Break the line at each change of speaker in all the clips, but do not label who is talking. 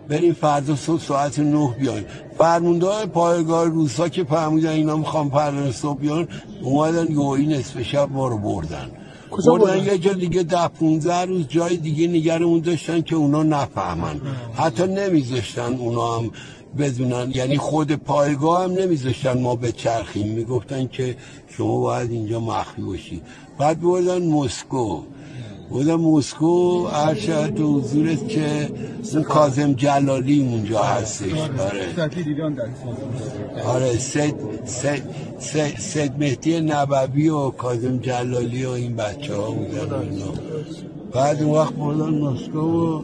بریم فردا صبح ساعت 9 بیایم. فرمانده پایگاه روسا که فهمیدن اینا میخوام فردا صبح بیان، اومدن یوهی نصف شب ما رو بردن یه جا دیگه 10-15 روز جای دیگه نگرمون داشتن که اونا نفهمن، حتی نمیذاشتن اونا هم بدونن، یعنی خود پایگاه هم نمیذاشتن ما به چرخیم، میگفتن که شما باید اینجا مخفی باشی. بعد بردن مسکو ارشد و حضورت که اون کاظم جلالی اونجا هستش. آره سید مهدی نبوی و کاظم جلالی و این بچه ها بودن. بعد اون وقت بردن مسکو و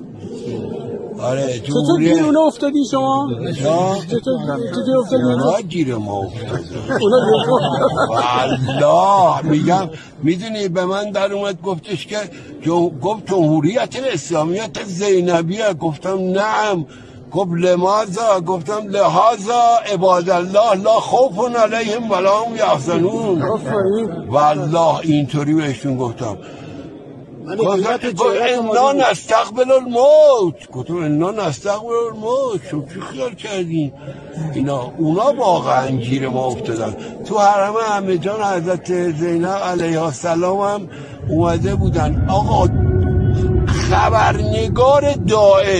آره
چطور گیر اونا افتادین شما؟ چطور افتادین
اونا گیر ما افتادن والله میگم. میدونی به من در اومد گفتش که گفت جمهوریت اسلامیت زینبیه. گفتم نعم. گفت لماذا؟ گفتم لهذا عباد الله لا خوف علیهم ولا هم یحزنون. والله اینطوری بهشون گفتم. انا نستقبل الموت. گفتم انا نستقبل الموت. شو چی خیال کردین؟ اونا واقعا گیر ما افتادن. تو حرم عمه جان حضرت زینب علیها السلام هم اومده بودن. آقا خبرنگار داعش